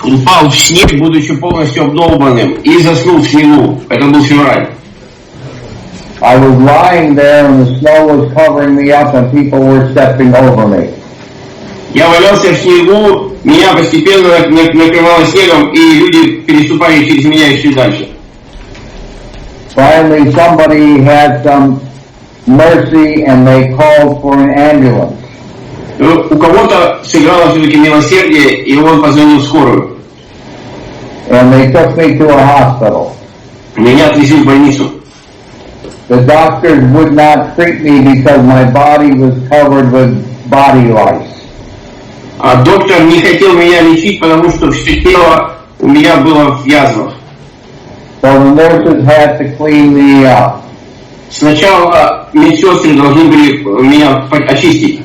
упал в снег, будучи полностью обдолбанным, и заснул в снегу. Это был февраль. I was lying there and the snow was covering me up and people were stepping over me. Я валялся в снегу, меня постепенно накрывало снегом, и люди переступали через меня и шли дальше. Finally, somebody had some mercy and they called for an ambulance. У кого-то сыграло все-таки милосердие, и он позвонил в скорую. And they took me to a hospital. Меня отвезли в больницу. The doctors would not treat me because my body was covered with body lice. А доктор не хотел меня лечить, потому что все тело у меня было в язвах. So the nurses had to clean me up. Сначала медсестры должны были меня очистить.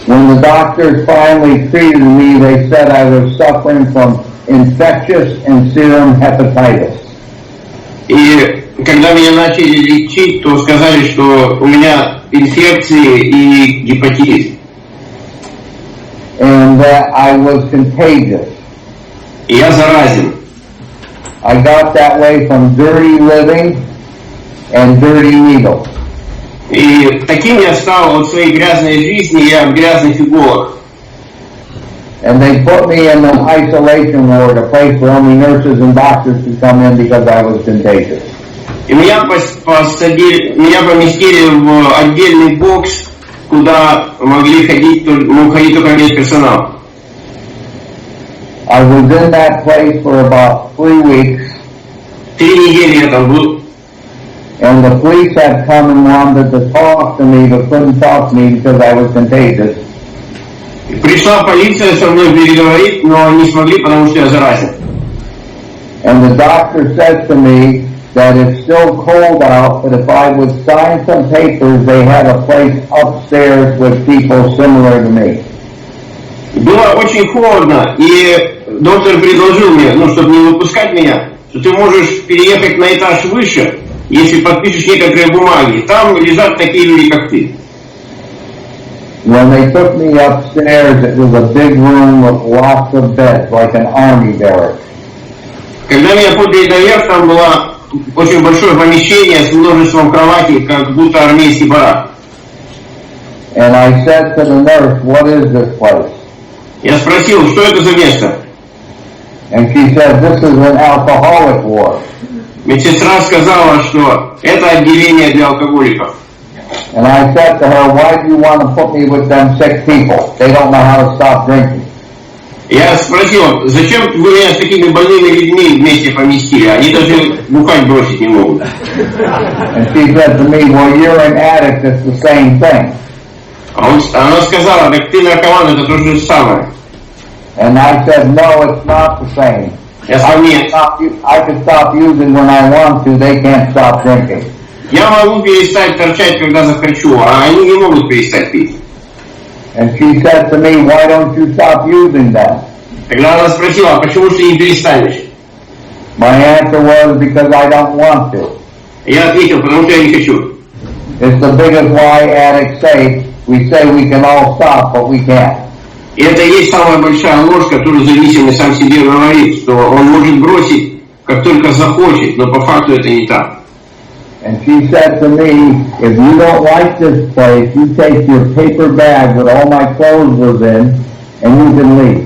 When the doctors finally treated me, they said I was suffering from infectious and serum hepatitis. И когда меня начали лечить, то сказали, что у меня инфекции и гепатит. And that I was contagious. И я заразен. I got that way from dirty living and dirty needles. И таким я стал от своей грязной жизни, я в грязных иголах. And they put me in an isolation ward, a place where only nurses and doctors could come in because I was contagious. И меня поместили в отдельный бокс, куда могли ходить, ходить только медперсонал. I was in that place for about 3 weeks. 3 недели я там был. And the police had come and wanted to talk to me, but couldn't talk to me because I was contagious. Пришла полиция со мной переговорить, но не смогли, потому что я заразен. And the doctor said to me that it's still cold out, but if I would sign some papers, they had a place upstairs with people similar to me. Было очень холодно, и доктор предложил мне, чтобы не выпускать меня, что ты можешь переехать на этаж выше, если подпишешь некоторые бумаги. Там лежат такие люди, как ты. When they took me upstairs, it was a big room with lots of beds, like an army barrack. Когда меня подняли наверх, там было очень большое помещение с множеством кроватей, как будто армейский барак. And I said to the nurse, "What is this place?" Я спросил, что это за место? And she said, "This is an alcoholic ward." Медсестра сказала, что это отделение для алкоголиков. And I said to her, "Why do you want to put me with them sick people? They don't know how to stop drinking." Я спросил, зачем вы меня с такими больными людьми вместе поместили? Они даже бухать бросить не могут. And she said to me, "Well, you're an addict, it's the same thing." Она сказала, так ты наркоман, это то же самое. And I said, "No, it's not the same. Я сказал, нет. I can stop using when I want to, they can't stop drinking." Я могу перестать торчать, когда захочу, а они не могут перестать пить. And she said to me, "Why don't you stop using them?" Тогда она спросила, а почему же ты не перестанешь? My answer was, "Because I don't want to." Я ответил, потому что я не хочу. It's the biggest lie addicts say. We say we can all stop, but we can't. И это и есть самая большая ложь, которую зависимый сам себе говорит, что он может бросить, как только захочет, но по факту это не так. And she said to me, "If you don't like this place, you take your paper bag with all my clothes was in, and you can leave."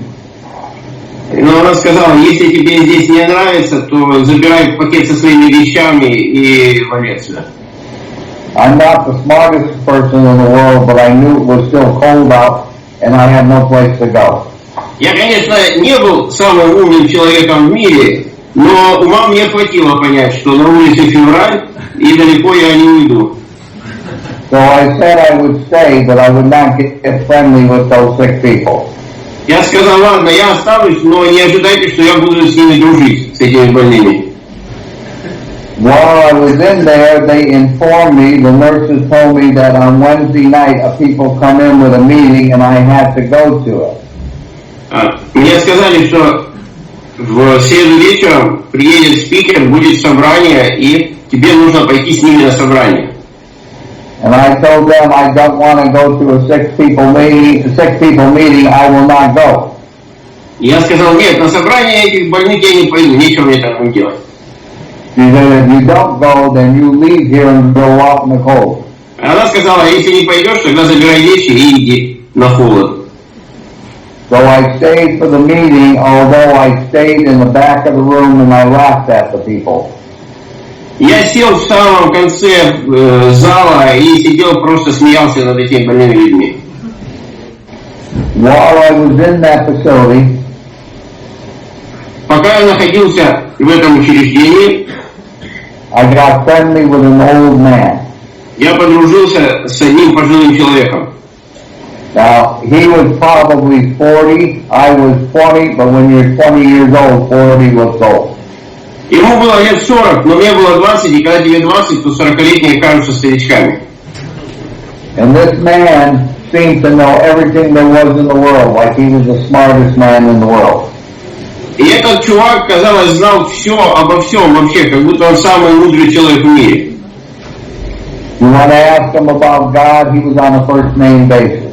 Но она сказала, если тебе здесь не нравится, то забирай пакет со своими вещами и вали отсюда. I'm not the smartest person in the world, but I knew it was still cold out, and I had no place to go. Я, конечно, не был самым умным человеком в мире, но ума мне хватило понять, что на улице февраль, и далеко я не уйду. So I said I would stay, but I would not get friendly with those sick people. Я сказал, ладно, я останусь, но не ожидайте, что я буду с ними дружить, с этими больными. While I was in there, they informed me, the nurses told me that on Wednesday night, people come in with a meeting and I had to go to it. Мне сказали, что в среду вечером приедет спикер, будет собрание, и тебе нужно пойти с ними на собрание. And I told them I don't want to go to a sick people meeting, I will not go. Я сказал, нет, на собрание этих больных я не пойду, нечего мне там делать. She said, if you don't go, then you leave here and go out in the cold. Она сказала, если не пойдешь, тогда забирай вещи и иди на холод. So I stayed for the meeting, although I stayed in the back of the room and I laughed at the people. Я сел в самом конце зала и сидел, просто смеялся над этими больными людьми. While I was in that facility, пока я находился в этом учреждении, I got friendly with an old man. Я подружился с одним пожилым человеком. Now, he was probably 40, I was 20, but when you're 20 years old, 40 looks old. Ему было лет 40, но мне было 20, и когда тебе 20, то 40-летние кажутся старичками. And this man seemed to know everything there was in the world, like he was the smartest man in the world. И этот чувак, казалось, знал все обо всем вообще, как будто он самый мудрый человек в мире. You want to ask him about God, he was on a first name basis.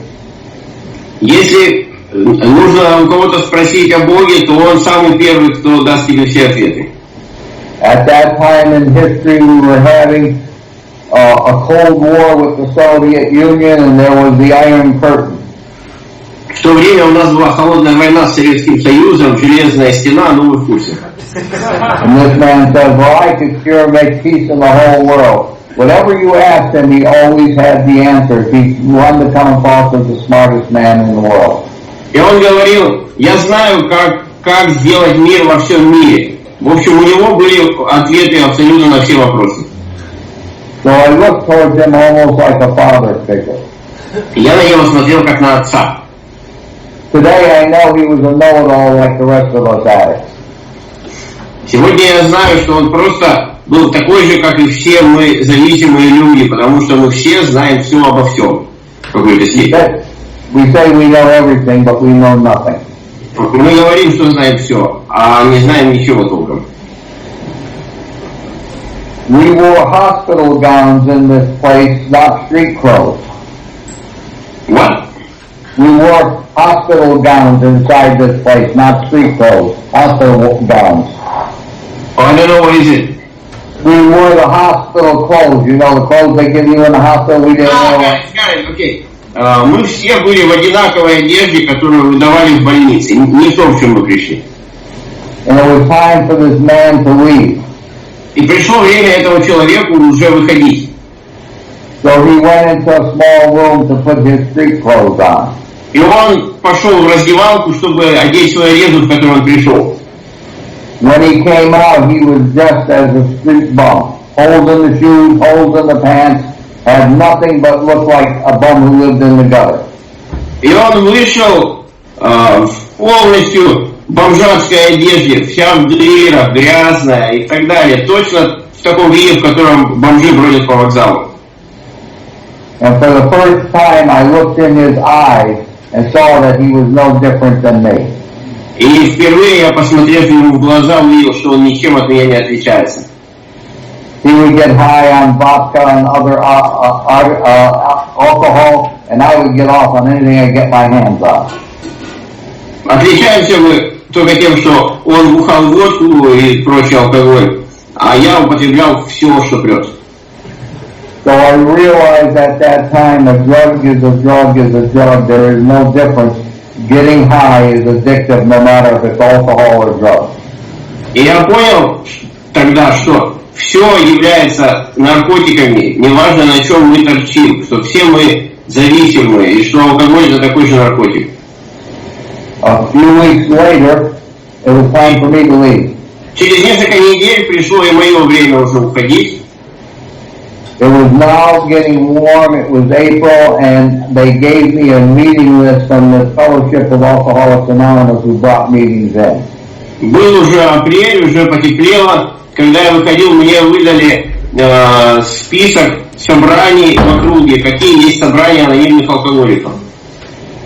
Если нужно у кого-то спросить о Боге, то он самый первый, кто даст тебе все ответы. At that time in history, we were having a Cold War with the Soviet Union, and there was the Iron Curtain. В то время у нас была холодная война с Советским Союзом, железная стена, ну вы в курсе. And this man said, well, I could sure make peace in the whole world. Whatever you asked him, he always had the answers. He wanted to come across as the smartest man in the world. И он говорил, я знаю, как сделать мир во всем мире. В общем, у него были ответы абсолютно на все вопросы. So I looked towards him almost like a father figure. Я на него смотрел как на отца. Today I know he was a know-it-all like the rest of us addicts. Сегодня я знаю, что он просто был такой же, как и все мы зависимые люди, потому что мы все знаем все обо всем. В какой-то степени. We say we know everything, but we know nothing. Мы говорим, что знаем все, а не знаем ничего толком. We wore hospital gowns in this place, not street clothes. What? We wore hospital gowns inside this place, not street clothes. Hospital gowns. Oh, I don't know, what is it? We wore the hospital clothes, you know, the clothes they give you in the hospital, we didn't know. Okay. Мы все были в одинаковой одежде, которую выдавали в больнице. Не то, в чем мы пришли. And it was time for this man to leave. И пришло время этому человеку уже выходить. So he went into a small room to put his street clothes on. И он пошел в раздевалку, чтобы одеть свою одежду, в которую он пришел. When he came out, he was dressed as a street bum. Holes in the shoes, holes in the pants, had nothing but looked like a bum who lived in the gutter. И он вышел в полностью бомжатской одежде, вся в дырах, грязная и так далее. Точно в таком виде, в котором бомжи бродят по вокзалу. And for the first time, I looked in his eyes and saw that he was no different than me. И впервые я, посмотрев ему в глаза, увидел, что он ничем от меня не отличается. He would get high on vodka and other alcohol, and I would get off on anything I get my hands on. Отличаемся мы только тем, что он бухал водку и прочий алкоголь, а я употреблял все, что прет. So I realized at that time a drug is a drug is a drug. There is no difference. Getting high is addictive no matter if it's alcohol or drugs. И я понял тогда, что все является наркотиками, неважно на чем мы торчим, что все мы зависимые, и что алкоголь это такой же наркотик. A few weeks later, it was time for me to leave. Через несколько недель пришло и мое время уже уходить. It was now getting warm, it was April, and they gave me a meeting list from the Fellowship of Alcoholics Anonymous who brought meetings in. Был уже апрель, уже потеплело. Когда я выходил, мне выдали список собраний в округе, какие есть собрания анонимных алкоголиков.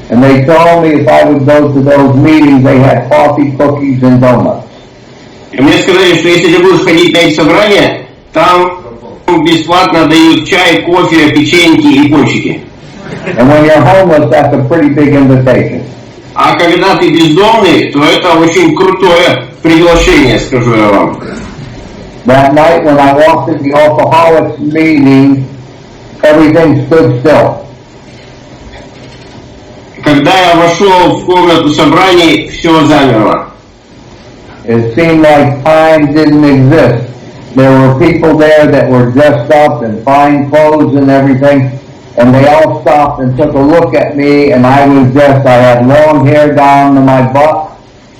And they told me if I would go to those meetings, they had coffee, cookies, and donuts. И мне сказали, что если ты будешь ходить на эти собрания, там бесплатно дают чай, кофе, печеньки и пончики. And when you're homeless, that's a pretty big invitation. А когда ты бездомный, то это очень крутое приглашение, скажу я вам. That night when I walked in the alcoholics meeting, everything stood still. Когда я вошел в комнату собраний, все замерло. It seemed like time didn't exist. There were people there that were dressed up in fine clothes and everything, and they all stopped and took a look at me, and I was dressed. I had long hair down to my butt,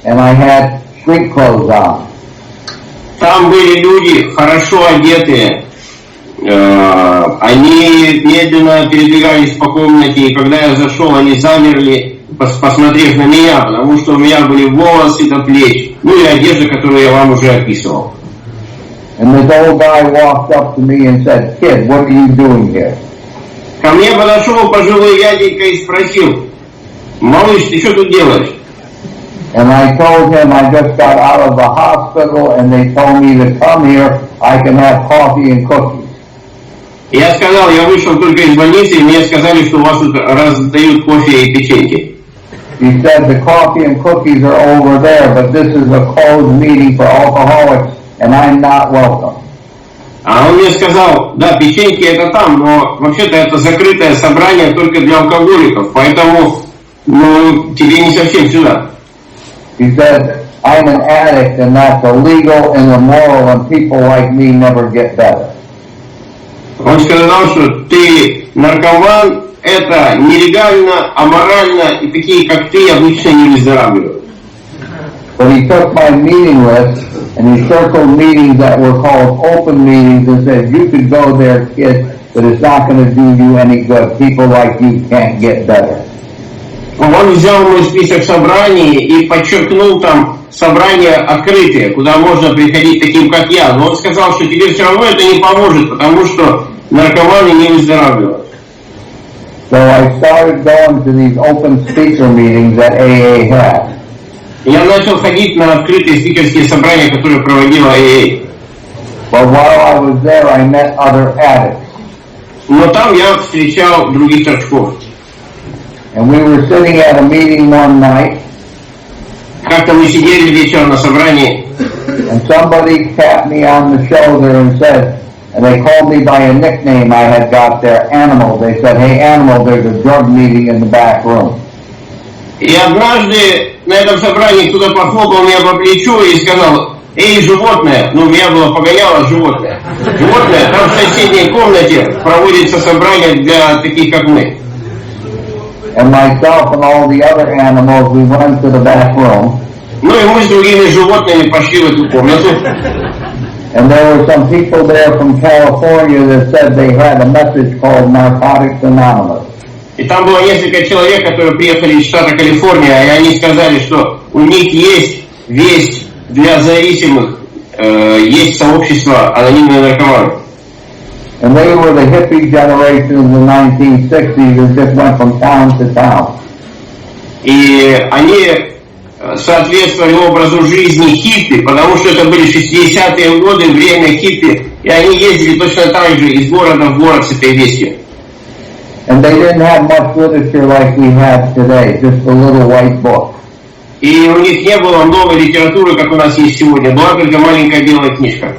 and I had street clothes on. Там были люди хорошо одетые. Они медленно передвигались по комнате, и когда я зашел, они замерли, посмотрев на меня, потому что у меня были волосы до плеч, ну и одежда, которую я вам уже описывал. And this old guy walked up to me and said, "Kid, what are you doing here?" Ко мне подошел пожилой дяденька и спросил: «Малыш, ты что тут делаешь?» And I told him I just got out of the hospital and they told me to come here. I can have coffee and cookies. Я сказал, я вышел только из больницы, и мне сказали, что у вас тут раздают кофе и печеньки. He said the coffee and cookies are over there, but this is a closed meeting for alcoholics, and I'm not welcome. А он мне сказал, да, печеньки это там, но вообще-то это закрытое собрание только для алкоголиков, поэтому, ну, тебе не совсем сюда. He said, I'm an addict, and that's illegal and immoral, and people like me never get better. Он сказал, что ты наркоман, это нелегально, аморально, и такие, как ты, обычно не выздоравливают. But he took my meeting list and he circled meetings that were called open meetings and said, you could go there, kid, but it's not going to do you any good. People like you can't get better. Он взял мой список собраний и подчеркнул там собрания открытые, куда можно приходить таким, как я. Но он сказал, что тебе все равно это не поможет, потому что наркоманы не выздоравливают. So I started going to these open speaker meetings that AA had. Я начал ходить на открытые спикерские собрания, которые проводила AA. But while I was there, I met other addicts. Но там я встречал других торчков. And we were sitting at a meeting one night. Как-то мы сидели вечером на собрании. And somebody tapped me on the shoulder and said, and they called me by a nickname I had got there, Animal. They said, hey, Animal, there's a drug meeting in the back room. И однажды на этом собрании кто-то похлопал меня по плечу и сказал: «Эй, животное!» Ну, меня было погоняло животное. Животное, там в соседней комнате проводится собрание для таких, как мы. And myself and all the other animals, we went to the back room. Ну и мы с другими животными пошли в эту комнату. And there were some people there from California that said they had a message called Narcotics Anonymous. И там было несколько человек, которые приехали из штата Калифорния, и они сказали, что у них есть весть для зависимых, есть сообщество анонимные наркоманы. And they were the hippie generation of the 1960s that just went from town to town. И они соответствовали образу жизни хиппи, потому что это были 60-е годы, время хиппи, и они ездили точно так же из города в город с этой вестью. And they didn't have much literature like we have today, just a little white book. И у них не было много литературы, как у нас есть сегодня, была только маленькая белая книжка.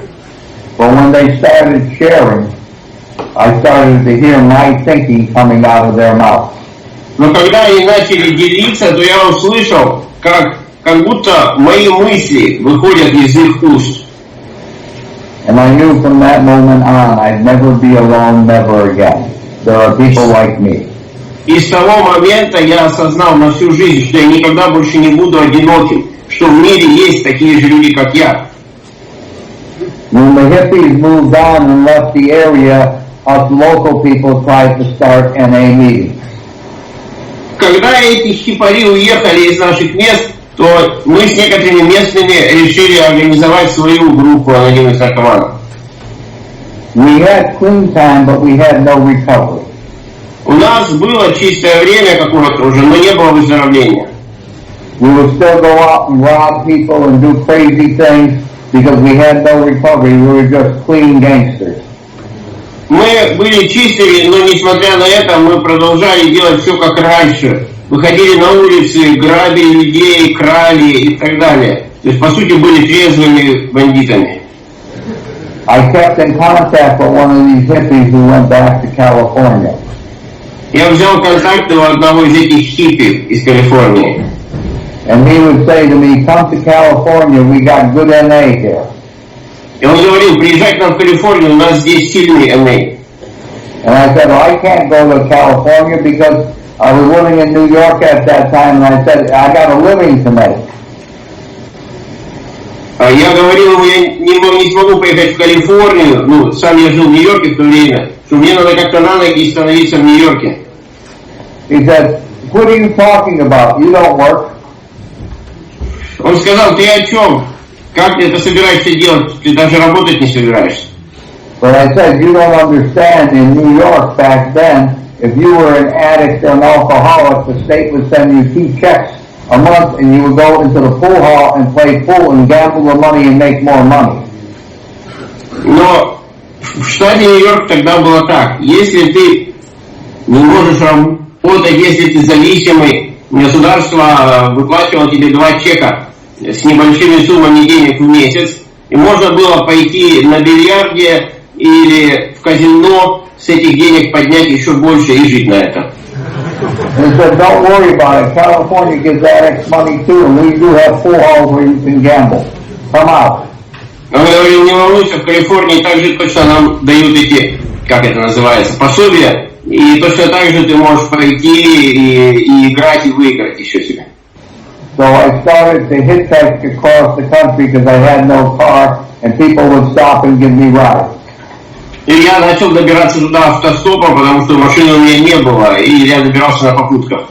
But when they started sharing, I started to hear my thinking coming out of their mouth. Но когда они начали делиться, то я услышал, как будто мои мысли выходят из их уст. And I knew from that moment on, I'd never be alone, never again. There are people like me. И с того момента я осознал на всю жизнь, что я никогда больше не буду одиноким, что в мире есть такие же люди, как я. When the hippies moved on and left the area, us local people tried to start NA meetings. Когда эти хипари уехали из наших мест, то мы с некоторыми местными решили организовать свою группу анонимных наркоманов. We had clean time, but we had no recovery. У нас было чистое время какое-то уже, но не было выздоровления. We would still go out and rob people and do crazy things because we had no recovery. We were just clean gangsters. Мы были чистыми, но несмотря на это, мы продолжали делать все как раньше. выходили на улицы, грабили людей, крали и так далее. То есть, по сути, были трезвыми бандитами. I kept in contact with one of these hippies who went back to California. Я взял контакты у одного из этих хиппи из Калифорнии. And he would say to me, come to California, we got good NA here. И он говорил, приезжай к нам в Калифорнию, у нас здесь сильный NA. And I said, well, I can't go to California because I was living in New York at that time, and I said, I got a living to make. Я говорил ему, я не смогу поехать в Калифорнию, ну, сам я жил в Нью-Йорке в то время, что мне надо как-то на ноги становиться в Нью-Йорке. He said, what are you talking about? You don't work. Он сказал, ты о чем? Как ты это собираешься делать? Ты даже работать не собираешься. But I said, you don't understand, in New York back then, if you were an addict or an alcoholic, the state would send you 2 checks a month and you would go into the pool hall and play pool and gamble the money and make more money. Но в штате Нью-Йорк тогда было так. Если ты не можешь работать, если ты зависимый, государство выплачивало тебе 2 чека с небольшими суммами денег в месяц, и можно было пойти на бильярде или в казино с этих денег поднять еще больше и жить на это. And he said, don't worry about it. California gives addicts money too, and we do have pool halls where you can gamble. Come out. Он говорил, не волнуйся, в Калифорнии также точно нам дают эти, как это называется, пособия, и точно так же ты можешь пойти и играть, и выиграть еще себе. So I started to hitchhike across the country because I had no car, and people would stop and give me rides. И я начал добираться туда автостопом, потому что машины у меня не было, и я добирался на попутках.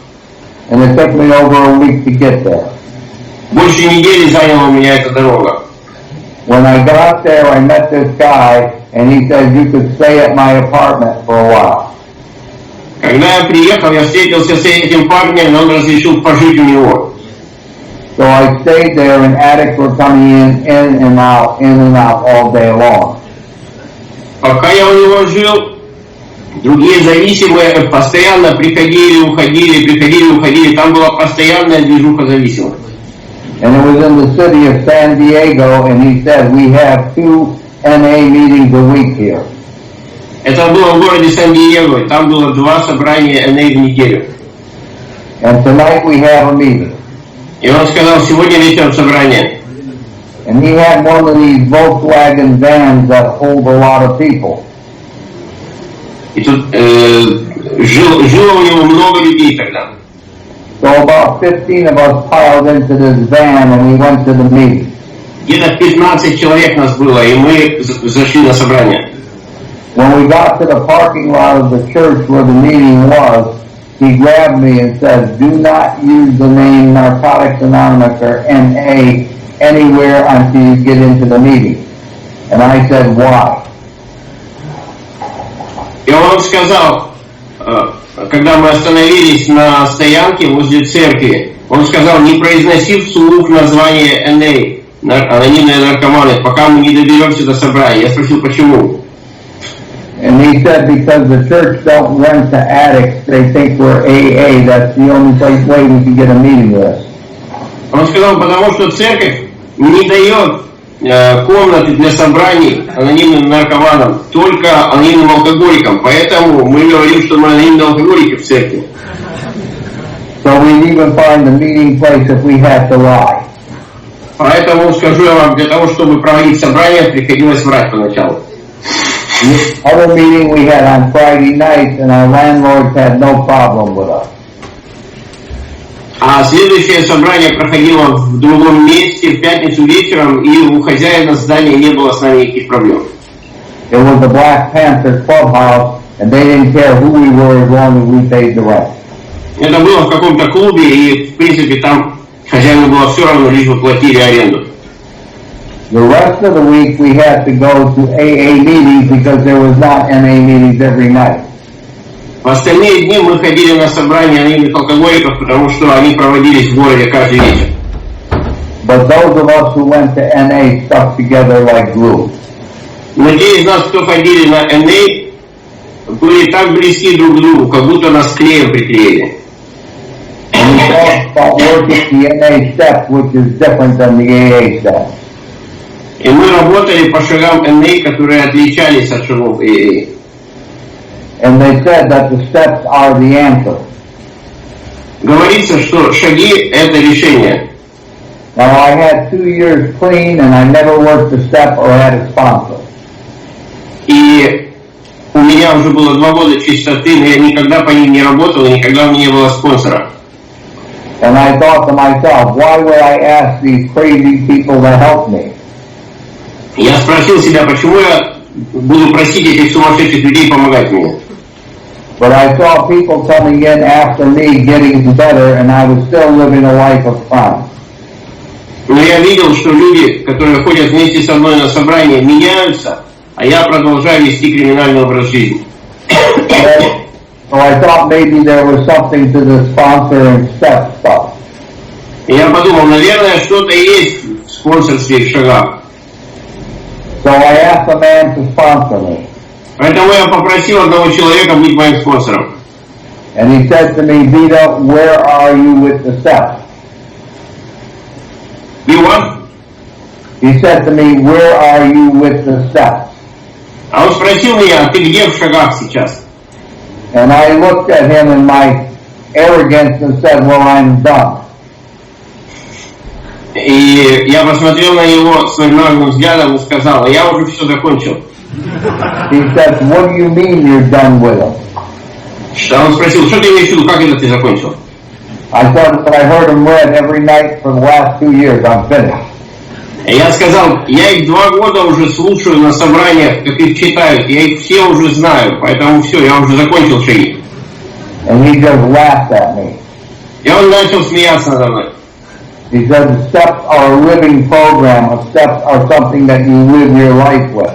And it took me over a week to get there. Больше недели заняла у меня эта дорога. When I got there, I met this guy, and he said, you could stay at my apartment for a while. Когда я приехал, я встретился с этим парнем, но он разрешил пожить у него. So I stayed there, and addicts were coming in and out all day long. Пока я у него жил, другие зависимые постоянно приходили, уходили. Там была постоянная движуха зависимых. And it was in the city of San Diego, and he said, we have 2 NA meetings a week here. Это было в городе Сан-Диего, и там было 2 собрания NA в неделю. And tonight we have a meeting. И он сказал, сегодня вечером собрание. And he had one of these Volkswagen vans that hold a lot of people. И тут жило у него много людей тогда. So about 15 of us piled into this van, and we went to the meeting. Где-то 15 человек нас было, и мы зашли на собрание. When we got to the parking lot of the church where the meeting was, he grabbed me and said, do not use the name Narcotics Anonymous or NA anywhere until you get into the meeting. And I said, why? И он сказал, когда мы остановились на стоянке возле церкви, он сказал, не произноси вслух название NA, анонимные наркоманы, пока мы не доберемся до собрания. Я спросил, почему? And he said, because the church don't rent to addicts, they think we're AA, that's the only way we can get a meeting with us. Он сказал, потому что церковь не дает комнаты для собраний анонимным наркоманам, только анонимным алкоголикам. Поэтому мы говорим, что мы анонимные алкоголики в церкви. So we even find a meeting place if we had to lie. Поэтому скажу я вам, для того, чтобы проводить собрания, приходилось врать поначалу. The other meeting we had on Friday nights, and our landlords had no problem with us. А следующее собрание проходило в другом месте в пятницу вечером, и у хозяина здания не было с нами никаких проблем. It was the Black Panther clubhouse, and they didn't care who we were as long as we paid the rent. Это было в каком-то клубе, и в принципе там хозяину было все равно, лишь бы платили аренду. The rest of the week we had to go to AA meetings because there was not NA meetings every night. В остальные дни мы ходили на собрания анонимных алкоголиков, потому что они проводились в городе каждый вечер. But those of us who went to NA stuck together like glue. Но те из нас, кто ходили на NA, были так близки друг к другу, как будто нас клеем приклеили. working the NA steps, which is different than the AA steps. И мы работали по шагам НА, которые отличались от шагов АА. And they said that the steps are the answer. Говорится, что шаги – это решение. Now I had 2 years clean and I never worked a step or had a sponsor. И у меня уже было 2 года чистоты, но я никогда по ним не работал, и никогда у меня не было спонсора. And I thought to myself, why would I ask these crazy people to help me? Я спросил себя, почему я буду просить этих сумасшедших людей помогать мне. But I saw people coming in after me getting better, and I was still living a life of crime. Но я видел, что люди, которые ходят вместе со мной на собрание, меняются, а я продолжаю вести криминальный образ жизни. So I thought maybe there was something to the sponsor and step stuff. И я подумал, наверное, что-то есть в спонсорстве и в шагах. So I asked a man to sponsor me. Поэтому я попросил одного человека быть моим спонсором. And he said to me, Vito, where are you with the steps? You what? He said to me, where are you with the steps? А он спросил меня, ты где в шагах сейчас? And I looked at him in my arrogance and said, well, I'm done. И я посмотрел на него своим наглым взглядом и сказал, я уже все закончил. He said, what do you mean you're done with them? Он спросил, что ты имеешь в виду, как это ты закончил? I said that I heard them read every night for the last 2 years. I'm finished. Я сказал, я их 2 года уже слушаю на собраниях, как их читают, я их все уже знаю, поэтому все, я уже закончил шаги. And he just laughed at me. И он начал смеяться надо мной. He said the steps are a living program. The steps are something that you live your life with.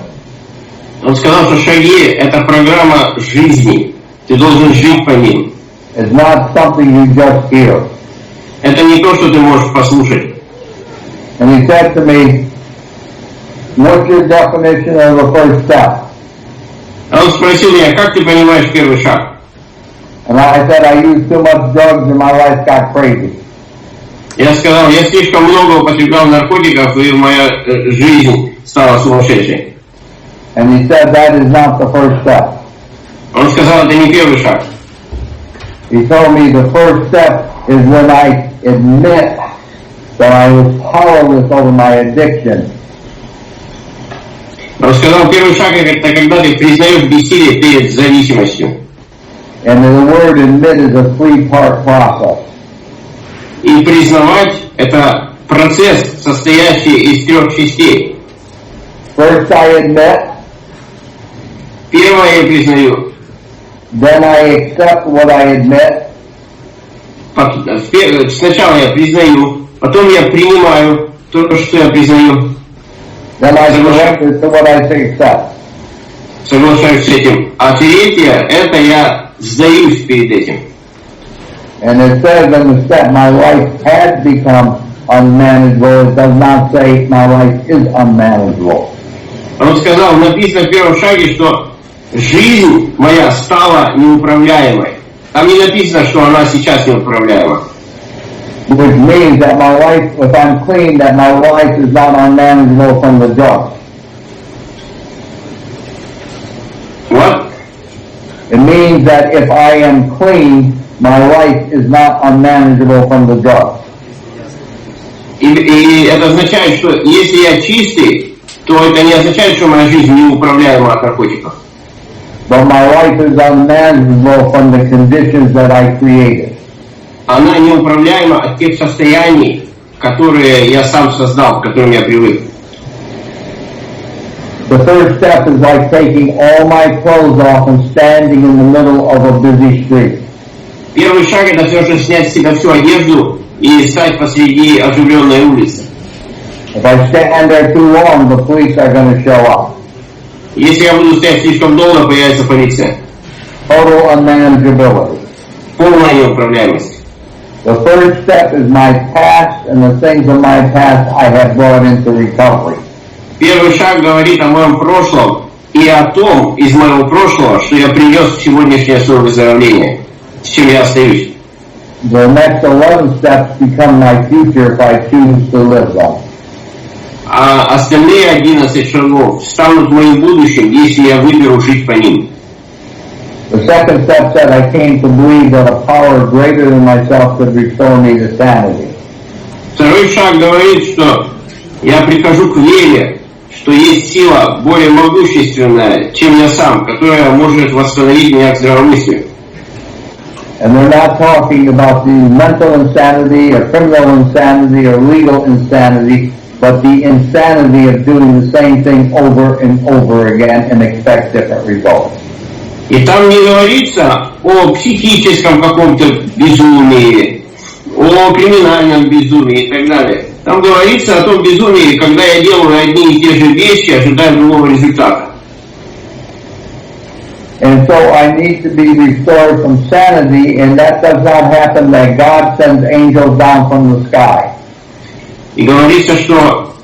Он сказал, что шаги – это программа жизни. Ты должен жить по ним. It's not something you just hear. Это не то, что ты можешь послушать. And he said to me, what's your definition of the first step? Он спросил меня, как ты понимаешь первый шаг? And I said, I used too much drugs and my life got crazy. Я сказал, я слишком много употреблял наркотиков, и моя жизнь стала сумасшедшей. And he said, that is not the first step. Он сказал, это не первый шаг. He told me the first step is when I admit that I was powerless over my addiction. Он сказал, первый шаг это когда ты признаешь бессилие перед зависимостью. And the word admit is a 3-part process. И признавать это процесс, состоящий из 3 частей. First I admit. Первое я признаю. Then I accept what I admit. Сначала я признаю, потом я принимаю то, что я признаю. Then I surrender to what I accept. Соглашаюсь с этим. А третье, это я сдаюсь перед этим. And it says in the step, my life has become unmanageable. It does not say my life is unmanageable. Он сказал, написано в первом шаге, что жизнь моя стала неуправляемой. Там не написано, что она сейчас неуправляема. Which means that my life, if I'm clean, that my life is not unmanageable from the drugs. What? It means that if I am clean, my life is not unmanageable from the drugs. И это означает, что если я чистый, то это не означает, что моя жизнь неуправляема от наркотиков. But my life is unmanageable from the conditions that I created. Она неуправляема от тех состояний, которые я сам создал, к которым я привык. The third step is like taking all my clothes off and standing in the middle of a busy street. Первый шаг это все же снять с себя всю одежду и стать посреди оживленной улицы. If I stand there too long, the police are going to show up. Если я буду стоять слишком долго, появится полиция. Total unmanageability. Полная неуправляемость. The third step is my past and the things of my past I have brought into recovery. Первый шаг говорит о моем прошлом и о том из моего прошлого, что я принес в сегодняшнее свое выздоровление, с чем я остаюсь. the next 11 steps become my future if I choose to live them. А остальные 11 шагов станут моим будущим, если я выберу жить по ним. The second step said I came to believe that a power greater than myself could restore me to sanity. Второй шаг говорит, что я прихожу к вере, что есть сила более могущественная, чем я сам, которая может восстановить меня к здравомыслию. And they're not talking about the mental insanity or criminal insanity or legal insanity, but the insanity of doing the same thing over and over again and expect different results. И там не говорится о психическом каком-то безумии, о криминальном безумии и так далее. Там говорится о том безумии, когда я делаю одни и те же вещи, ожидая другого результата. And so I need to be restored from sanity, and that does not happen that God sends angels down from the sky. И говорится, что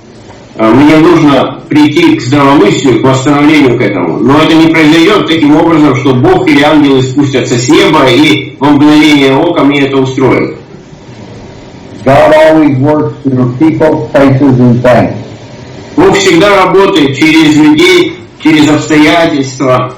мне нужно прийти к здравомыслию, к восстановлению к этому. Но это не произойдет таким образом, что Бог или ангелы спустятся с неба и во мгновение ока мне это устроят. God always works through people, places, and things. Бог всегда работает через людей, через обстоятельства.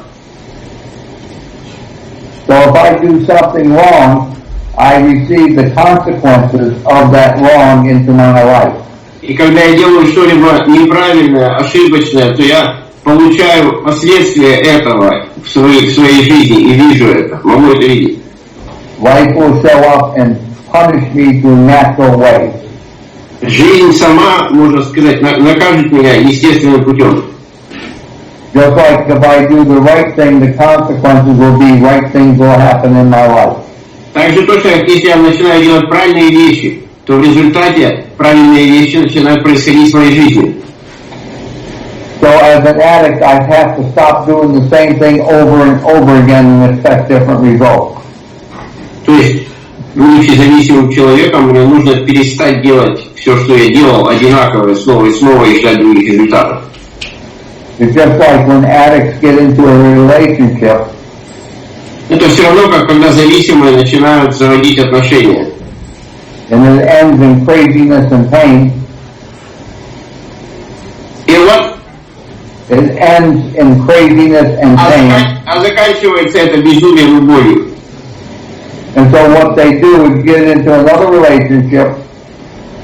So if I do something wrong, I receive the consequences of that wrong into my life. И когда я делаю что-либо неправильное, ошибочное, то я получаю последствия этого в своей жизни и вижу это, могу это видеть. Life will show up and punish me through natural ways. Жизнь сама, можно сказать, накажет меня естественным путем. Just like if I do the right thing, the consequences will be right things will happen in my life. Так же точно, как если я начинаю делать правильные вещи, то в результате правильные вещи начинают происходить в моей жизни. So as an addict, I have to stop doing the same thing over and over again and expect different results. То есть, будучи зависимым человеком, мне нужно перестать делать все, что я делал, одинаковое снова и снова и ждать других результатов. It's just like when addicts get into a relationship. Это все равно, как когда зависимые начинают заводить отношения. And it ends in craziness and pain. И вот, It ends in craziness and pain. а заканчивается это безумием и болью. And so what they do is get into another relationship.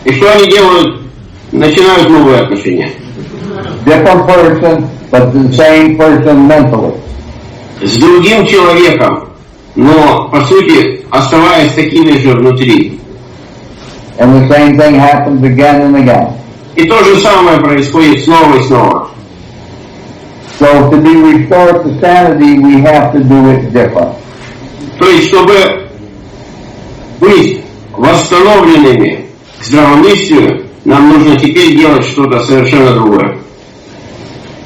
И что они делают? Начинают новые отношения. Different person, but the same person mentally. С другим человеком, но, по сути, оставаясь такими же внутри. And the same thing happens again and again. И то же самое происходит снова и снова. So to be restored to sanity, we have to do it different. То есть, чтобы быть восстановленными к здравомыслию, нам нужно теперь делать что-то совершенно другое.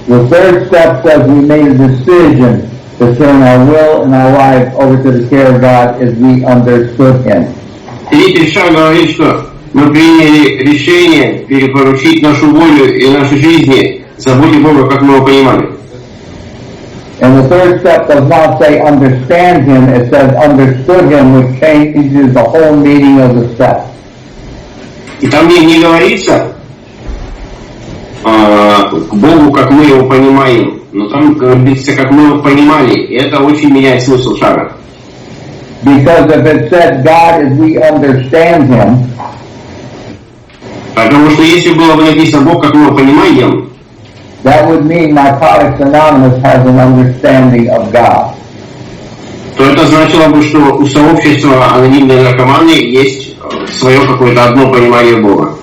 The third step says we made a decision to turn our will and our lives over to the care of God as we understood Him. Третий шаг говорит, что мы приняли решение перепоручить нашу волю и наши жизни заботе Бога, как мы его понимали. And the third step does not say understand Him, it says understood Him, which changes the whole meaning of the step. И там не говорится к Богу, как мы его понимаем, но там говорится, как мы его понимали, и это очень меняет смысл шага. Because if it said God as we understand Him, потому что если было бы написано Бог, как мы его понимаем, that would mean Narcotics Anonymous has an understanding of God. то это значило бы, что у сообщества анонимные наркоманы есть свое какое-то одно понимание Бога.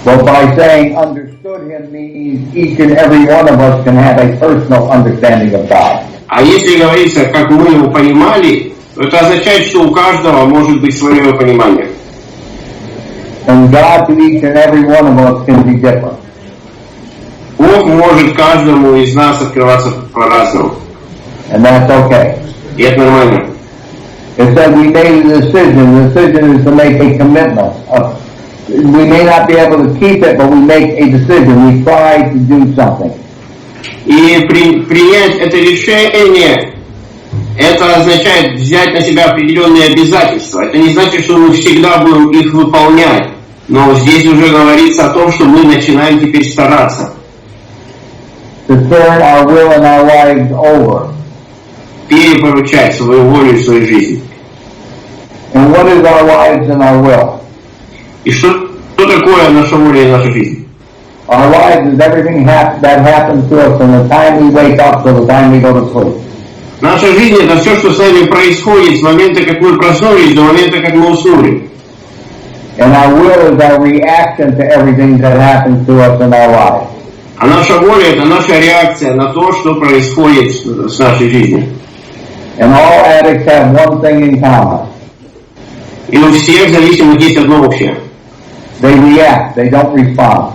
But by saying understood Him means each and every one of us can have a personal understanding of God. А если говорится, как мы его понимали, то это означает, что у каждого может быть свое понимание. And God to each and every one of us can be different. Бог может каждому из нас открываться по-разному. And that's okay. И это нормально. It said we made a decision. The decision is to make a commitment. We may not be able to keep it, but we make a decision. We try to do something. И принять это решение, это означает взять на себя определенные обязательства. Это не значит, что мы всегда будем их выполнять. Но здесь уже говорится о том, что мы начинаем теперь стараться. To turn our will and our lives over. Перепоручать свою волю и свою жизнь. And what is our lives and our will? И что такое наша воля и наша жизнь? Our lives is everything that happens to us from the time we wake up to the time we go to sleep. Наша жизнь — это все, что с нами происходит с момента, как мы проснулись, до момента, как мы уснули. And our will is our reaction to everything that happens to us in our lives. А наша воля — это наша реакция на то, что происходит с нашей жизнью. And all addicts have one thing in common. И у всех зависимых есть одно общее. They react, they don't respond.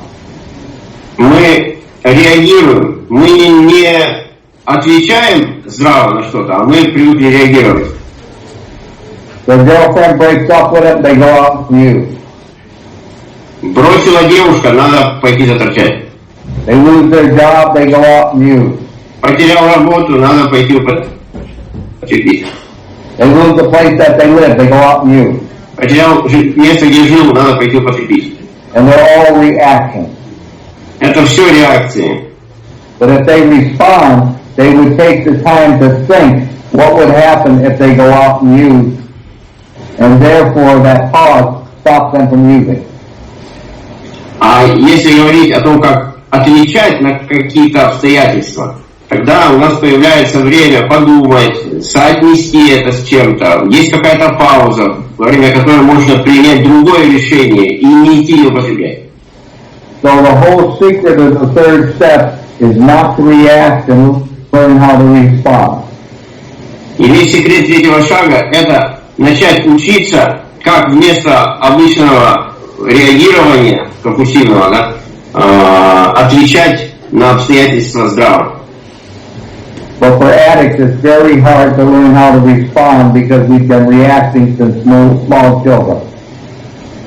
Мы реагируем, мы не отвечаем здраво на что-то, а мы привыкли реагировать. Their girlfriend breaks up with them, they go out and use. Бросила девушка, надо пойти заторчать. They lose their job, they go out and use. Потерял работу, надо пойти потерпеть. They lose the place that they live, they go out and use. Потерял место, где жил, надо пойти потерпеть. And they're all reactions. Это все реакции. But if they respond, they would take the time to think what would happen if they go out and use. And therefore that pause stops them from using. А если говорить о том, как отвечать на какие-то обстоятельства, тогда у нас появляется время подумать, соотнести это с чем-то. Есть какая-то пауза, во время которой можно принять другое решение и не идти и употреблять. So the whole secret of the third step is not to react and learn how to respond. И весь секрет третьего шага — это начать учиться, как вместо обычного реагирования, компульсивного, отвечать на обстоятельства здраво. But for addicts, it's very hard to learn how to respond because we've been reacting since small children.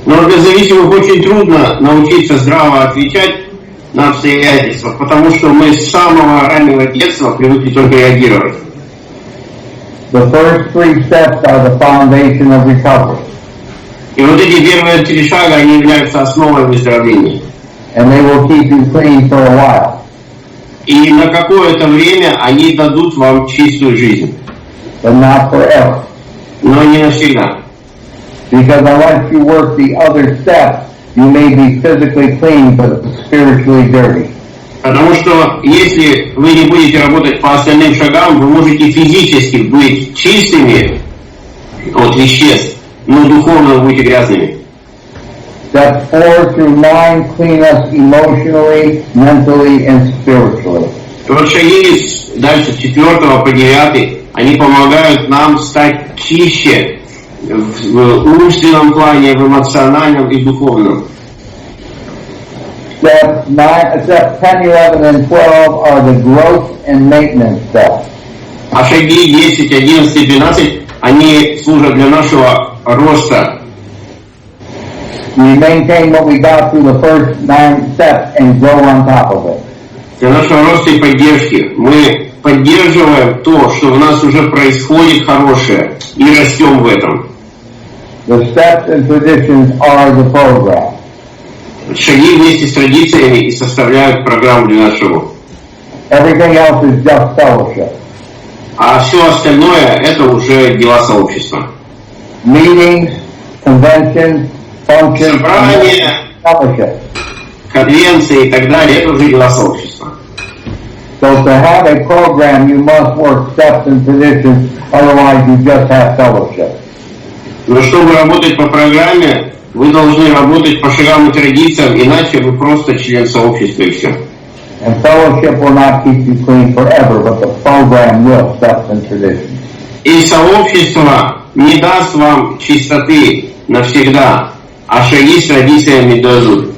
Но для зависимых очень трудно научиться здраво отвечать на обстоятельства, потому что мы с самого раннего детства привыкли только реагировать. The first three steps are the foundation of recovery. И вот эти первые три шага, они являются основой выздоровления. And they will keep you clean for a while. И на какое-то время они дадут вам чистую жизнь. But not forever. Но не навсегда. Because unless you work the other steps, you may be physically clean but spiritually dirty. Потому что если вы не будете работать по остальным шагам, вы можете физически быть чистыми от веществ, но духовно вы будете грязными. Steps 4 through 9 clean us emotionally, mentally, and spiritually. Вот шаги дальше с 4 по 9, они помогают нам стать чище в умственном плане, в эмоциональном и духовном. Steps 10, 11, and 12 are the growth and maintenance steps. А шаги 10, 11 и 12, они служат для нашего роста. We maintain what we got through the first 9 steps and grow on top of it. Для нашего роста и поддержки мы поддерживаем то, что в нас уже происходит хорошее, и растем в этом. The steps and traditions are the program. Шаги вместе с традициями и составляют программу для нашего. Everything else is just fellowship. А все остальное — это уже дела сообщества. Meetings, conventions, functions, Собрания, fellowship. конвенции и так далее — это уже дела сообщества. So to have a program, you must work steps and traditions, otherwise you just have fellowship. Но чтобы работать по программе, вы должны работать по шагам и традициям, иначе вы просто член сообщества и все. And fellowship will not keep you clean forever, but the program will, steps and traditions. И сообщество не даст вам чистоты навсегда, а шаги с традициями дадут.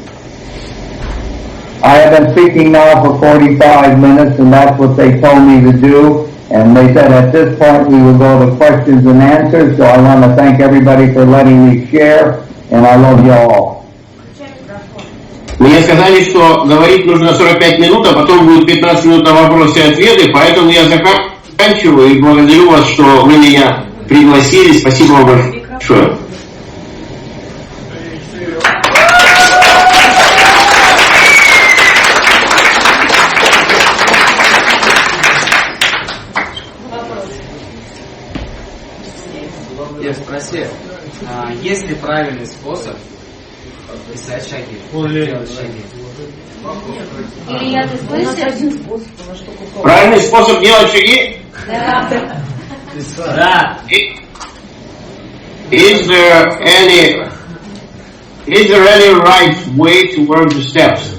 I have been speaking now for 45 minutes, and that's what they told me to do. And they said at this point we will go to questions and answers. So I want to thank everybody for letting me share, and I love you all. Мне сказали, что говорить нужно 45 минут, а потом будет 15 минут на вопросы и ответы, поэтому я заканчиваю и благодарю вас, что вы меня пригласили. Спасибо вам большое. Я спросил, есть ли правильный способ писать шаги? Делать шаги? Илья, ты слышишь? Правильный способ делать шаги? Да. Is there any right way to work the steps?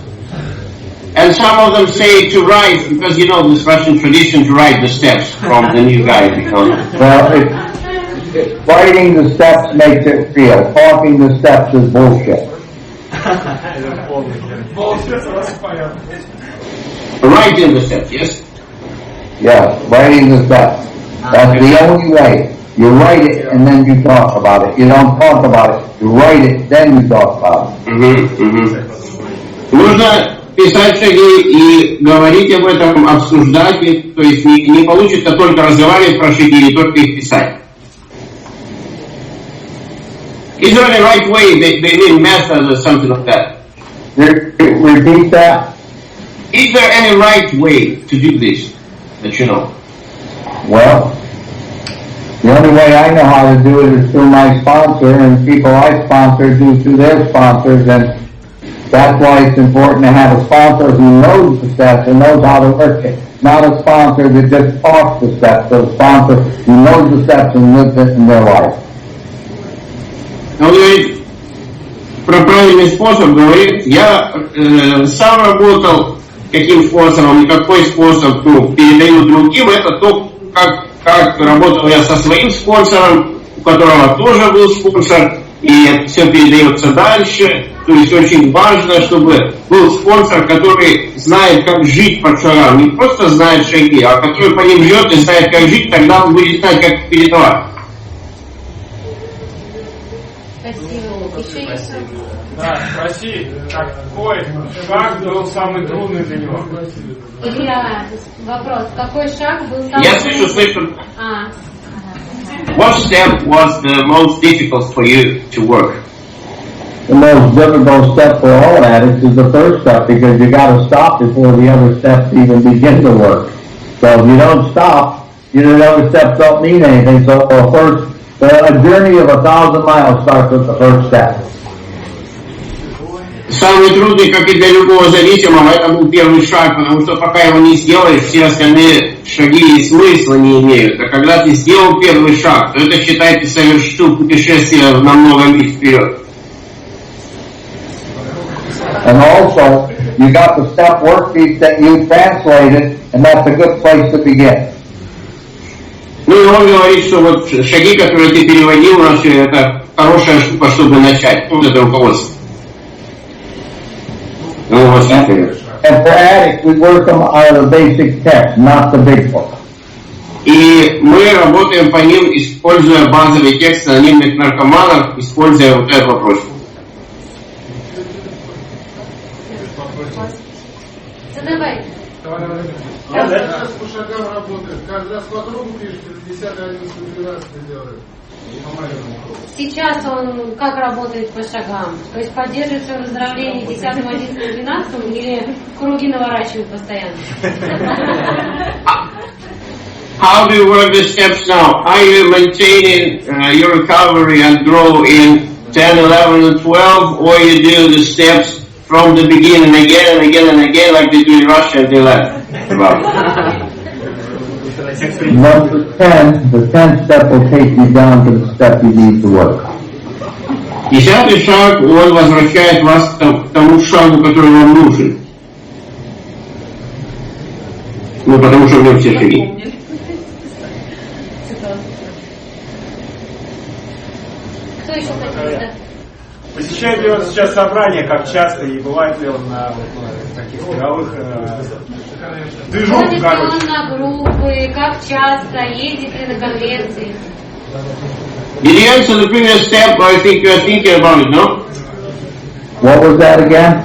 And some of them say to write, because you know this Russian tradition to write the steps from the new guy. Well, writing the steps makes it real. Talking the steps is bullshit. Writing the steps, yes? Yes, writing the steps. That's the only way. You write it and then you talk about it. You don't talk about it. You write it, then you talk about it. Нужно писать шаги и говорить об этом, обсуждать их. То есть не получится только разговаривать про шаги или только их писать. Is there any right way? They mean method or something like that. Repeat that. Is there any right way to do this that you know? Well, the only way I know how to do it is through my sponsor, and people I sponsor do through their sponsors, and that's why it's important to have a sponsor who knows the steps and knows how to work it. Not a sponsor that just talks the steps, but a sponsor who knows the steps and lives it in their life. Он говорит про правильный способ, говорит, я сам работал каким способом и какой способ передаю другим, это то, как работал я со своим спонсором, у которого тоже был спонсор, и все передается дальше. То есть очень важно, чтобы был спонсор, который знает, как жить по шагам, не просто знает шаги, а который по ним живет и знает, как жить, тогда он будет знать, как передавать. Да, спроси, какой шаг был самый трудный для него? Илья, вопрос, какой шаг был самый Я слышу. А. What step was the most difficult for you to work? The most difficult step for all addicts is the first step, because you got to stop before the other steps even begin to work. So if you don't stop, the other steps don't mean anything. So a journey of 1,000 miles starts with the first step. Самый трудный, как и для любого зависимого, это был первый шаг, потому что пока его не сделаешь, все остальные шаги и смысла не имеют. А когда ты сделал первый шаг, то это, считай, ты совершил путешествие на много миль вперед. And also, you got the step worksheet that you translated, and that's a good place to begin. Ну и он говорит, что вот шаги, которые ты переводил на все, это хорошая штука, чтобы начать. Вот это руководство. And for addicts, we work them out of the basic text, not the big book. И мы работаем по ним, используя базовый текст анонимных наркоманов, используя вот этот вопрос. Задавай. Как сейчас по шагам работает? Каждый раз по кругу пишет, 10, 11, 12 делает. Сейчас он как работает по шагам? То есть поддерживает свое выздоровление 10, 11, 12 или круги наворачивает постоянно? How do you work the steps now? Are you maintaining your recovery and grow in 10, 11, and 12, or you do the steps from the beginning again and again and again, like they do in Russia and they left? Once it's 10, the 10th step will take you down to the step you need to work. 10-й шаг, он возвращает вас к тому шагу, который вам нужен. Ну, потому что в нем все шаги. Кто еще хотел? Посещает ли он сейчас собрания, как часто, и бывает ли он на таких мировых движухах, Ходит ли он на группы, как часто, ездит ли на конвенции? Did you answer the previous step, or I think you are thinking about it, no? What was that again?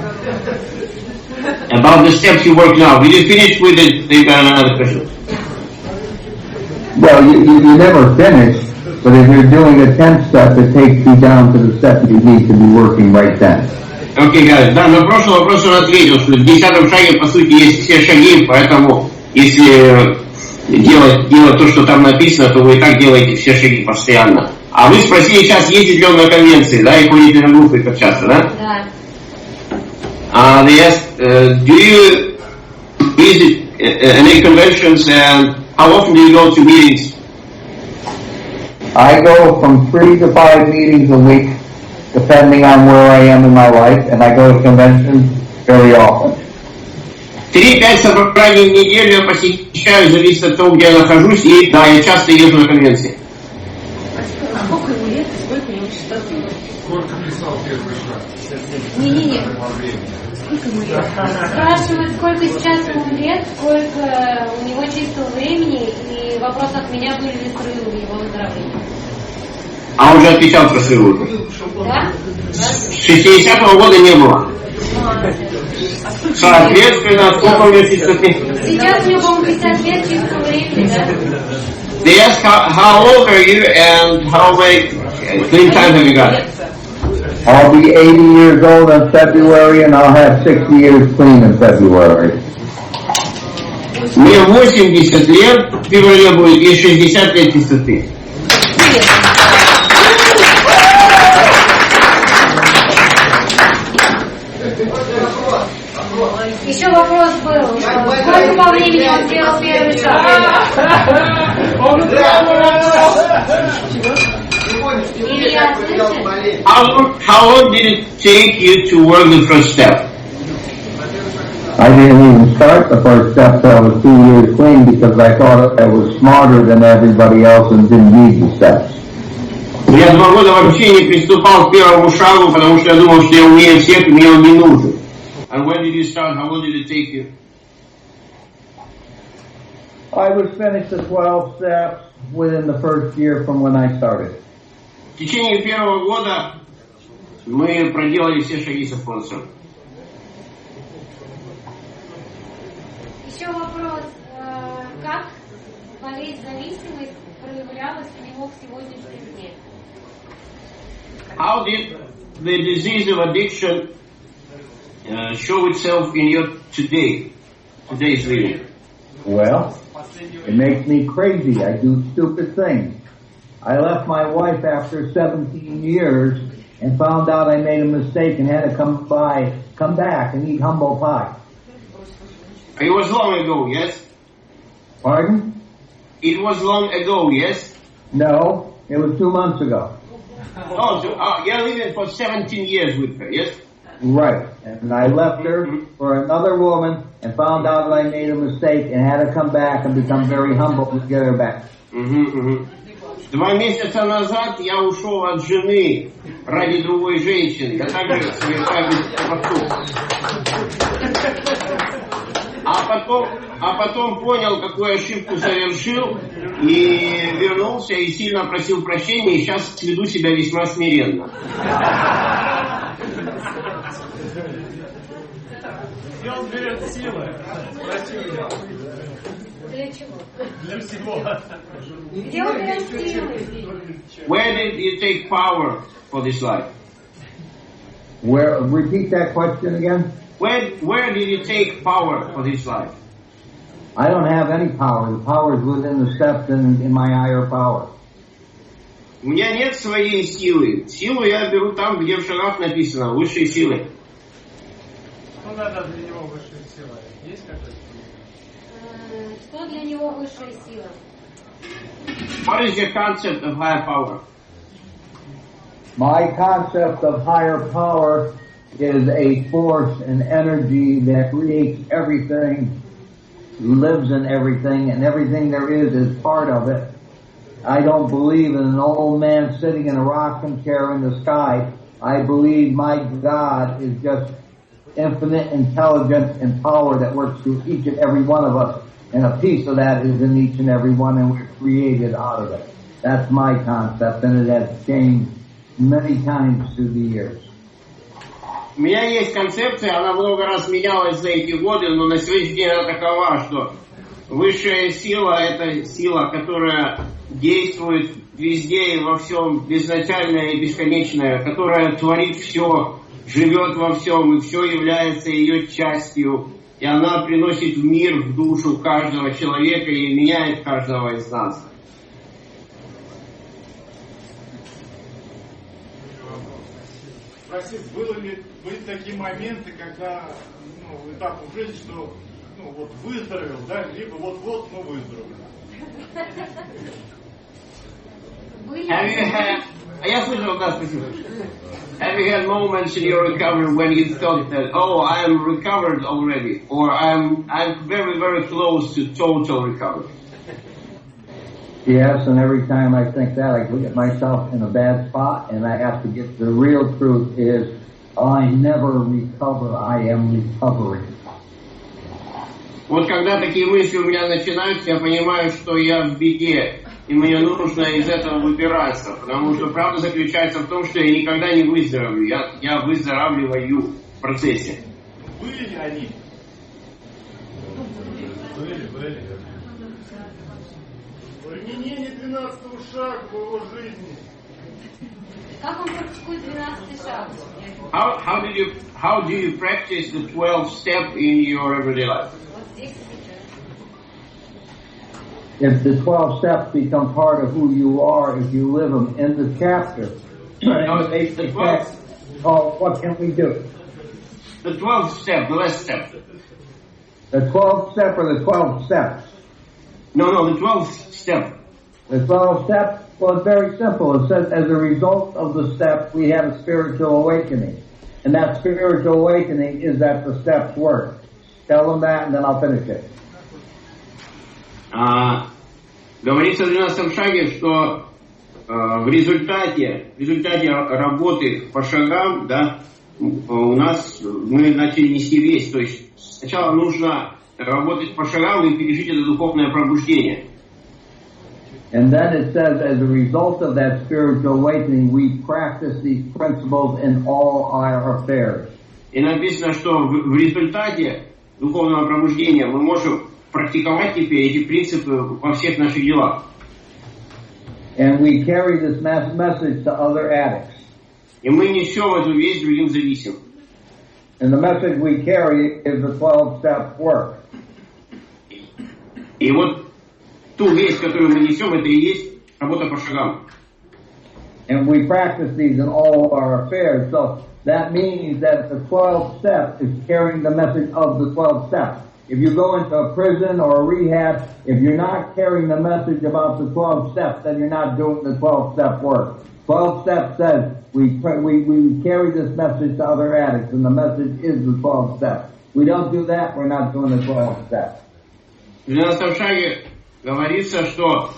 About the steps you work now. Did you finish with it? Then you got another question. Well, you never finish, but if you're doing a 10th step, it takes you down to the step you need to be working right then. Окей, guys. Да, на прошлый вопрос он ответил, что в 10-м шаге, по сути, есть все шаги, поэтому, если делать то, что там написано, то вы и так делаете все шаги постоянно. А вы спросили сейчас, ездит ли он на конвенции, да, и ходите на группы как часто, да? Да. They asked, do you visit any conventions and how often do you go to meetings? I go from 3 to 5 meetings a week, depending on where I am in my life, and I go to conventions very often. 3-5 собраний в неделю я посещаю, зависит от того, где я нахожусь, и да, я часто езжу на конвенции. Сколько ему лет и сколько у него частоты? Сколько писал первый шаг? Не. Сколько ему лет? Спрашивают, сколько сейчас ему лет, сколько у него чистого времени, и вопрос от меня, были ли срывы в его выздоровлении. А он же отвечал про срывы. Да? С 60-го года не было. Соответственно, сколько у него частоты? Сейчас у него, по-моему, 50 лет чистого времени, да? They ask how old are you and how many clean time have you got? I'll be 80 years old in February, and I'll have 60 years clean in February. Мне 80 лет, в феврале будет, и 60 лет чистоты. Еще вопрос был, сколько по времени он сделал первый шаг? Илья, слышишь? How long did it take you to work the first step? I didn't even start the first step till I was 2 years clean because I thought I was smarter than everybody else and didn't need the steps. Я 2 года вообще не приступал к первому шагу, потому что я думал, что я умею всех, и мне он не нужен. And when did you start? How long did it take you? I was finished the 12 steps within the first year from when I started. В течение первого года мы проделали все шаги со спонсором. Еще вопрос, как болезнь зависимость проявлялась у него в сегодняшнем дне? How did the disease of addiction show itself in your today's living? Well, it makes me crazy. I do stupid things. I left my wife after 17 years and found out I made a mistake and had to come back and eat humble pie. It was long ago, yes? Pardon? It was long ago, yes? No, it was 2 months ago. Oh, so you're living for 17 years with her, yes? Right. And I left her for another woman and found out that I made a mistake and had to come back and become very humble to get her back. 2 месяца назад я ушел от жены ради другой женщины. Я также совершаю поступок. А потом понял, какую ошибку совершил, и вернулся и сильно просил прощения, и сейчас веду себя весьма смиренно. Где он берет силы? Для чего? Для всего. Где он берет силы? Where did you take power for this life? Repeat that question again. Where did you take power for this life? I don't have any power. The power is within the steps and in my higher power. У меня нет своей силы. Силу я беру там, где в шагах написано высшие силы. Что надо для него высшая сила? Есть какой-то? Что для него высшая сила? What is your concept of higher power? My concept of higher power is a force and energy that creates everything, lives in everything, and everything there is part of it. I don't believe in an old man sitting in a rocking chair in the sky. I believe my God is just infinite intelligence and power that works through each and every one of us. And a piece of that is in each and every one, and we're created out of it. That's my concept, and it has changed many times through the years. У меня есть концепция, она много раз менялась за эти годы, но на сегодняшний день она такова, что Высшая сила – это сила, которая действует везде и во всем, безначальная и бесконечная, которая творит все, живет во всем, и все является ее частью. И она приносит в мир, в душу каждого человека и меняет каждого из нас. Спроси, были такие моменты, когда этап в жизни, что вот выздоровел, да, либо вот-вот, выздоровел. Have you had moments in your recovery when you thought that, oh, I am recovered already, or I'm very, very close to total recovery? Yes, and every time I think that, I get myself in a bad spot, and I have to get the real truth is, I never recover, I am recovering. Вот когда такие мысли у меня начинаются, я понимаю, что я в беде, и мне нужно из этого выбираться, потому что правда заключается в том, что я никогда не выздоровлю, я выздоравливаю в процессе. Были ли они? Были. Применение 12-го шага в его жизни. Как он практикует 12-й шаг? How do you practice the 12th step in your everyday life? If the 12 steps become part of who you are, if you live them in the chapter, what can we do? The 12th step, the last step. The 12th step or the 12 steps? No, the 12th step. The 12 steps, well, it's very simple. It says, as a result of the steps, we have a spiritual awakening. And that spiritual awakening is that the steps work. Tell them that, and then I'll finish it. Говорится в 12 шаге, что в результате работы по шагам, да, у нас мы начали нести весть. То есть сначала нужно работать по шагам и пережить это духовное пробуждение. And then it says, as a result of that spiritual awakening, we practice these principles in all our affairs. И написано, что в результате духовного пробуждения мы можем практиковать теперь эти принципы во всех наших делах. And we carry this message to other addicts. И мы несем эту весть другим зависимым. And the message we carry is the 12-step work. И вот ту весть, которую мы несем, это и есть работа по шагам. And we practice these in all our affairs. So that means that the 12th step is carrying the message of the 12 steps. If you go into a prison or a rehab, if you're not carrying the message about the 12 steps, then you're not doing the 12-step work. 12 steps says we carry this message to other addicts, and the message is the 12 steps. We don't do that, we're not doing the 12 steps. В 12 шаге говорится, что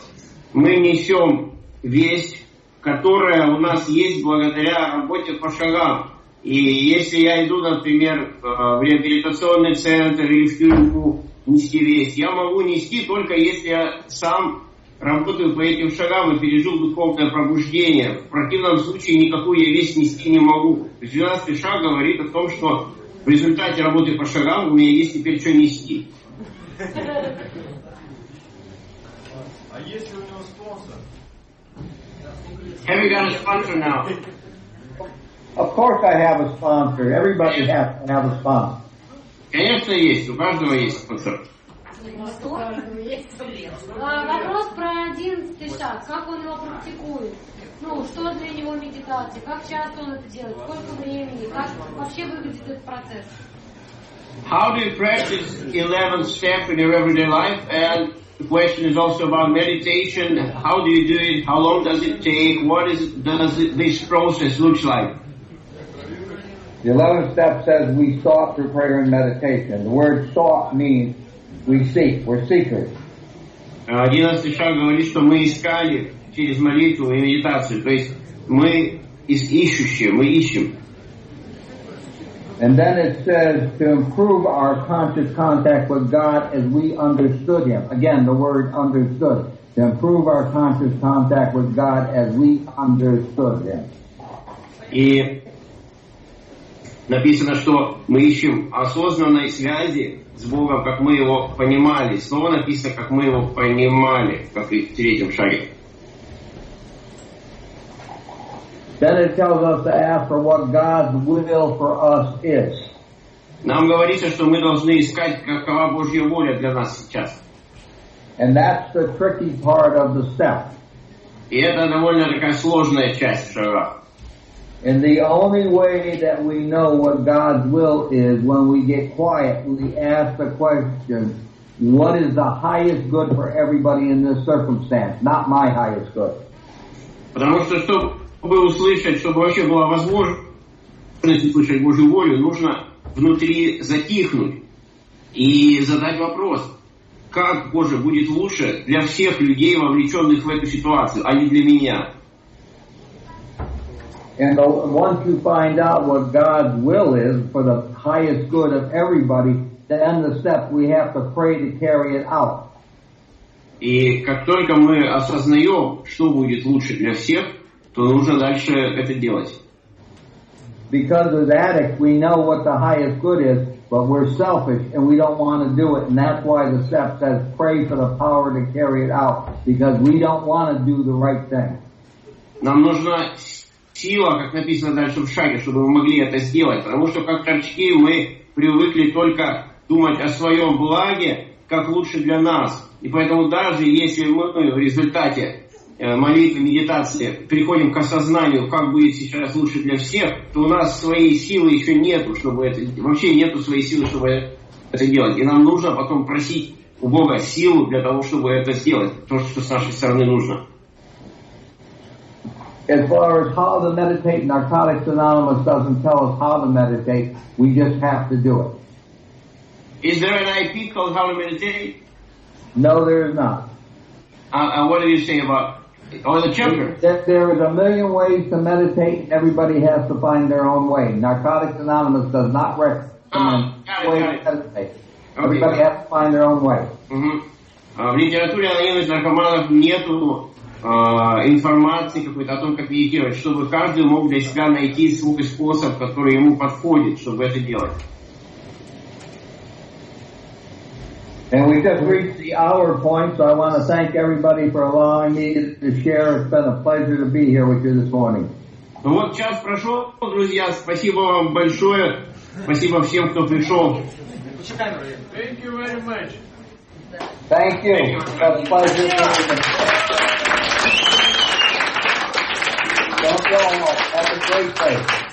мы несем весть, которая у нас есть благодаря работе по шагам. И если я иду, например, в реабилитационный центр или в тюрьму нести весть, я могу нести только если я сам работаю по этим шагам и пережил духовное пробуждение. В противном случае никакую я весть нести не могу. 12-й шаг говорит о том, что в результате работы по шагам у меня есть теперь что нести. А если у него спонсор? Have you got a sponsor now? Of course I have a sponsor. Everybody has to have a sponsor. Конечно, есть. У каждого есть спонсор. Вопрос про 11-й шаг. Как он его практикует? Что для него медитация? Как часто он это делает? Сколько времени? Как вообще выглядит этот процесс? How do you practice 11th step in your everyday life? And the question is also about meditation. How do you do it? How long does it take? Does this process look like? The 11th step says we sought through prayer and meditation. The word sought means we seek. We're seekers. 11 шаг говорит, что мы искали через молитву и медитацию. То есть мы ищущие, мы ищем. And then it says to improve our conscious contact with God as we understood Him. Again, the word understood. To improve our conscious contact with God as we understood Him. И Написано, что мы ищем осознанной связи с Богом, как мы его понимали. Снова написано, как мы его понимали, как и в третьем шаге. Then it tells us to ask for what God's will for us is. Нам говорится, что мы должны искать, какова Божья воля для нас сейчас. And that's the tricky part of the step. И это довольно такая сложная часть шага. And the only way that we know what God's will is when we get quiet, we ask the question, what is the highest good for everybody in this circumstance? Not my highest good. Потому что, чтобы услышать, чтобы вообще была возможность услышать Божью волю, нужно внутри затихнуть и задать вопрос, как, Боже, будет лучше для всех людей, вовлеченных в эту ситуацию, а не для меня. And once you find out what God's will is for the highest good of everybody, then the step we have to pray to carry it out. И как только мы осознаем, что будет лучше для всех, то нужно дальше это делать. Because as addicts, we know what the highest good is, but we're selfish and we don't want to do it. And that's why the step says pray for the power to carry it out, because we don't want to do the right thing. Нам нужна сила, как написано дальше в шаге, чтобы мы могли это сделать. Потому что как торчки мы привыкли только думать о своем благе, как лучше для нас. И поэтому даже если мы в результате молитвы, медитации приходим к осознанию, как будет сейчас лучше для всех, то у нас своей силы еще нету, чтобы это... Вообще нету своей силы, чтобы это делать. И нам нужно потом просить у Бога силу для того, чтобы это сделать. То, что с нашей стороны нужно. As far as how to meditate, Narcotics Anonymous doesn't tell us how to meditate. We just have to do it. Is there an IP called How to Meditate? No, there is not. What do you say about it? Or the chapter? There is a million ways to meditate. Everybody has to find their own way. Narcotics Anonymous does not recommend way to meditate. Everybody has to find their own way. В литературе анонимных наркоманов нету информации какой-то о том, как медитировать, чтобы каждый мог для себя найти свой способ, который ему подходит, чтобы это делать. And we just reached the hour point, so I want to thank everybody for allowing me to share. It's been a pleasure to be here with you this morning. Ну вот час прошел, друзья, спасибо вам большое, спасибо всем, кто пришел. Thank you very much. Thank you. It's a pleasure. Don't go home. Have a great day.